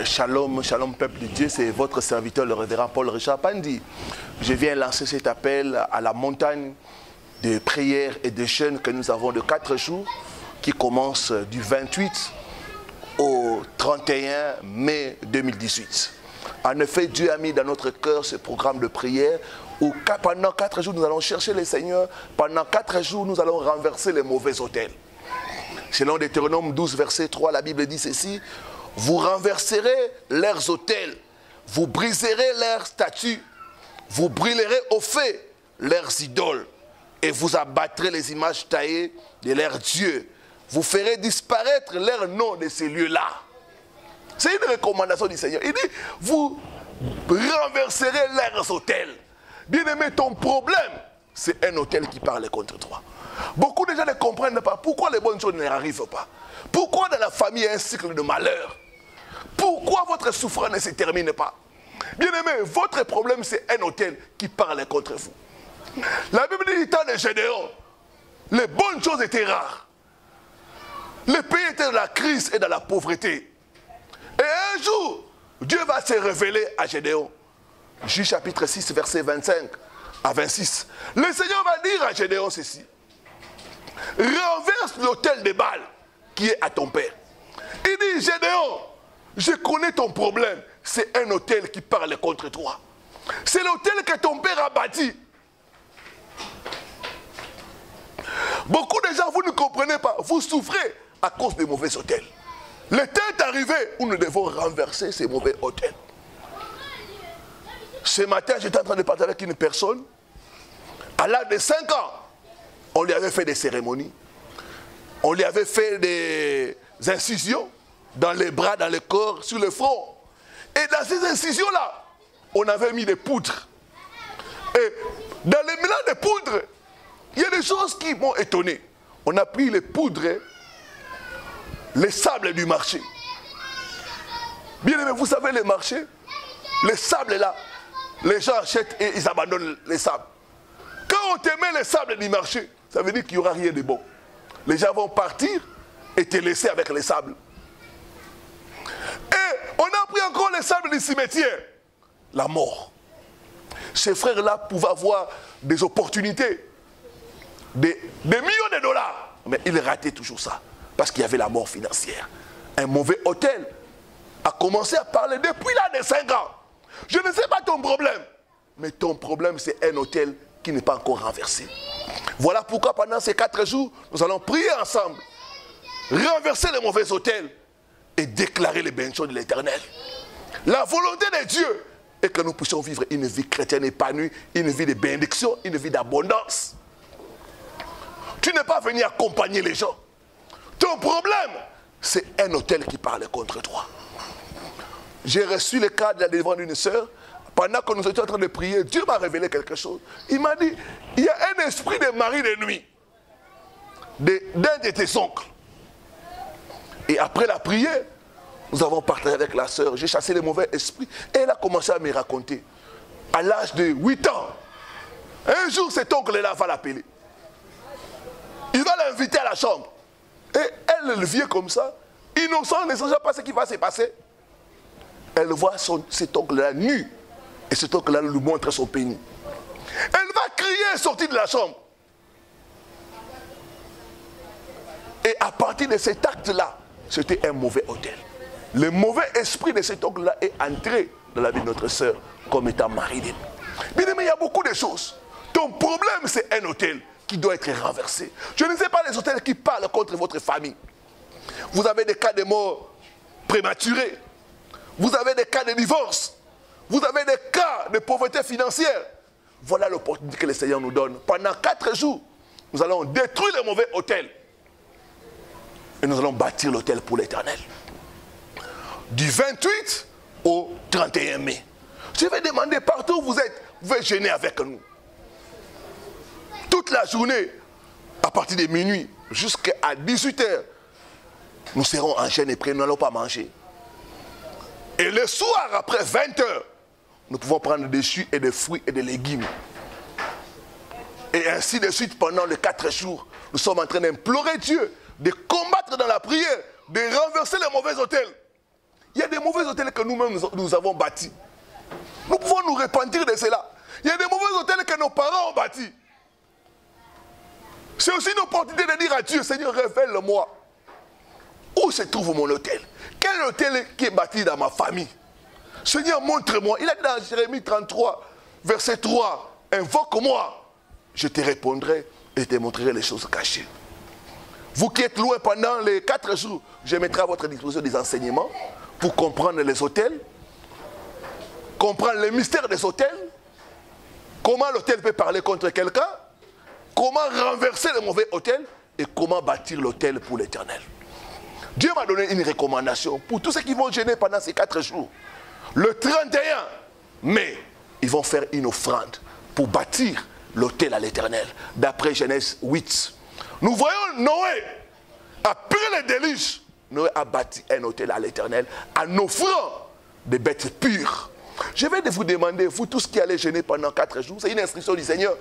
Shalom, shalom peuple de Dieu, c'est votre serviteur le révérend Paul Richard Pandi. Je viens lancer cet appel à la montagne de prières et de jeûnes que nous avons de 4 jours qui commence du 28 au 31 mai 2018. En effet, Dieu a mis dans notre cœur ce programme de prière où pendant 4 jours nous allons chercher le Seigneur, pendant 4 jours nous allons renverser les mauvais autels. Selon Deutéronome 12 verset 3, la Bible dit ceci: vous renverserez leurs autels, vous briserez leurs statues, vous brûlerez au feu leurs idoles et vous abattrez les images taillées de leurs dieux. Vous ferez disparaître leur nom de ces lieux-là. C'est une recommandation du Seigneur. Il dit, vous renverserez leurs autels. Bien-aimé, ton problème, c'est un autel qui parle contre toi. Beaucoup de gens ne comprennent pas pourquoi les bonnes choses n'arrivent pas. Pourquoi dans la famille il y a un cycle de malheur. Pourquoi votre souffrance ne se termine pas. Bien-aimé, votre problème, c'est un autel qui parle contre vous. La Bible dit, dans les Gédéon, les bonnes choses étaient rares. Le pays était dans la crise et dans la pauvreté. Et un jour, Dieu va se révéler à Gédéon. Juge chapitre 6, verset 25 à 26. Le Seigneur va dire à Gédéon ceci: renverse l'autel de Baal qui est à ton père. Il dit, Gédéon, je connais ton problème. C'est un autel qui parle contre toi. C'est l'autel que ton père a bâti. Beaucoup de gens, vous ne comprenez pas. Vous souffrez à cause des mauvais autels. Le temps est arrivé où nous devons renverser ces mauvais autels. Ce matin, j'étais en train de parler avec une personne. À l'âge de 5 ans, on lui avait fait des cérémonies. On lui avait fait des incisions dans les bras, dans le corps, sur le front. Et dans ces incisions-là, on avait mis des poudres. Et dans les mélanges de poudres, il y a des choses qui m'ont étonné. On a pris les poudres, les sables du marché. Bien aimé, vous savez les marchés, les sables là, les gens achètent et ils abandonnent les sables. Quand on te met les sables du marché, ça veut dire qu'il n'y aura rien de bon. Les gens vont partir et te laisser avec les sables. Et on a pris encore les sables du cimetière. La mort. Ces frères-là pouvaient avoir des opportunités, des millions de dollars. Mais ils rataient toujours ça. Parce qu'il y avait la mort financière. Un mauvais hôtel a commencé à parler depuis l'âge de 5 ans. Je ne sais pas ton problème. Mais ton problème, c'est un hôtel qui n'est pas encore renversé. Voilà pourquoi pendant ces 4 jours, nous allons prier ensemble. Renverser les mauvais hôtels et déclarer les bénédictions de l'Éternel. La volonté de Dieu est que nous puissions vivre une vie chrétienne épanouie, une vie de bénédiction, une vie d'abondance. Tu n'es pas venu accompagner les gens. Ton problème, c'est un hôtel qui parle contre toi. J'ai reçu le cas de la délivrance d'une sœur. Pendant que nous étions en train de prier, Dieu m'a révélé quelque chose. Il m'a dit, il y a un esprit de mari de nuit d'un de tes oncles. Et après la prière, nous avons partagé avec la sœur. J'ai chassé les mauvais esprits. Et elle a commencé à me raconter. À l'âge de 8 ans, un jour cet oncle-là va l'appeler. Il va l'inviter à la chambre. Et elle le vient comme ça, innocent, ne sachant pas ce qui va se passer. Elle voit cet oncle-là nu. Et cet oncle-là lui montre son pénis. Elle va crier sortir de la chambre. Et à partir de cet acte-là, c'était un mauvais hôtel. Le mauvais esprit de cet oncle-là est entré dans la vie de notre sœur comme étant mari d'elle. Bien aimé, il y a beaucoup de choses. Ton problème, c'est un hôtel qui doit être renversé. Je ne sais pas les hôtels qui parlent contre votre famille. Vous avez des cas de mort prématurés. Vous avez des cas de divorce. Vous avez des cas de pauvreté financière. Voilà l'opportunité que le Seigneur nous donne. Pendant 4 jours, nous allons détruire les mauvais hôtels. Et nous allons bâtir l'hôtel pour l'Éternel. Du 28 au 31 mai. Je vais demander partout où vous êtes, vous pouvez jeûner avec nous. Toute la journée, à partir de minuit, jusqu'à 18h, nous serons en jeûne et prière, nous n'allons pas manger. Et le soir, après 20h, nous pouvons prendre des jus et des fruits et des légumes. Et ainsi de suite, pendant les 4 jours, nous sommes en train d'implorer Dieu, de combattre dans la prière, de renverser les mauvais hôtels. Il y a des mauvais mauvais hôtels que nous-mêmes nous avons bâtis. Nous pouvons nous repentir de cela. Il y a des mauvais hôtels que nos parents ont bâtis. C'est aussi une opportunité de dire à Dieu, Seigneur, révèle-moi. Où se trouve mon hôtel? Quel hôtel qui est bâti dans ma famille? Seigneur, montre-moi. Il a dit dans Jérémie 33, verset 3, invoque-moi, je te répondrai et te montrerai les choses cachées. Vous qui êtes loin pendant les 4 jours, je mettrai à votre disposition des enseignements pour comprendre les hôtels, comprendre les mystères des hôtels, comment l'hôtel peut parler contre quelqu'un, comment renverser le mauvais hôtel et comment bâtir l'hôtel pour l'éternel. Dieu m'a donné une recommandation pour tous ceux qui vont jeûner pendant ces 4 jours. Le 31 mai, ils vont faire une offrande pour bâtir l'autel à l'éternel. D'après Genèse 8. Nous voyons Noé, après le déluge, Noé a bâti un autel à l'éternel en offrant des bêtes pures. Je vais vous demander, vous tous qui allez jeûner pendant 4 jours, c'est une instruction du Seigneur.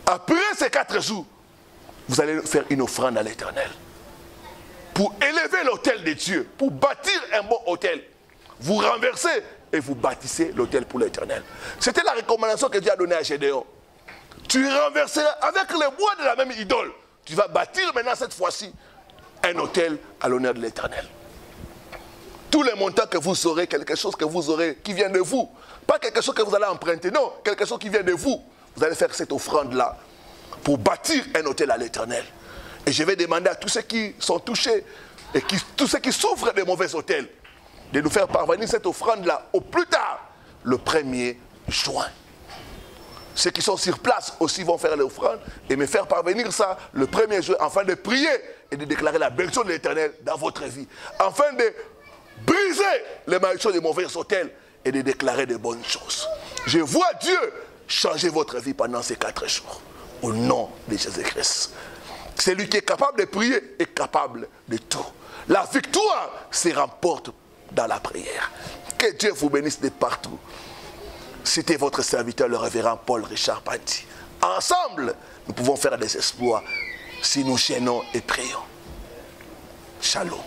Après ces 4 jours, vous allez faire une offrande à l'éternel. Pour élever l'autel de Dieu, pour bâtir un bon autel. Vous renversez et vous bâtissez l'autel pour l'éternel. C'était la recommandation que Dieu a donnée à Gédéon. Tu renverseras avec le bois de la même idole. Tu vas bâtir maintenant cette fois-ci un autel à l'honneur de l'éternel. Tous les montants que vous aurez, quelque chose que vous aurez qui vient de vous. Pas quelque chose que vous allez emprunter, non, quelque chose qui vient de vous. Vous allez faire cette offrande-là pour bâtir un autel à l'éternel. Et je vais demander à tous ceux qui sont touchés et tous ceux qui souffrent des mauvais hôtels de nous faire parvenir cette offrande-là au plus tard, le 1er juin. Ceux qui sont sur place aussi vont faire l'offrande et me faire parvenir ça le 1er juin afin de prier et de déclarer la bénédiction de l'Éternel dans votre vie. Afin de briser les malédictions des mauvais hôtels et de déclarer de bonnes choses. Je vois Dieu changer votre vie pendant ces 4 jours. Au nom de Jésus-Christ. Celui qui est capable de prier est capable de tout. La victoire se remporte dans la prière. Que Dieu vous bénisse de partout. C'était votre serviteur, le révérend Paul Richard Panti. Ensemble, nous pouvons faire des exploits si nous chaînons et prions. Shalom.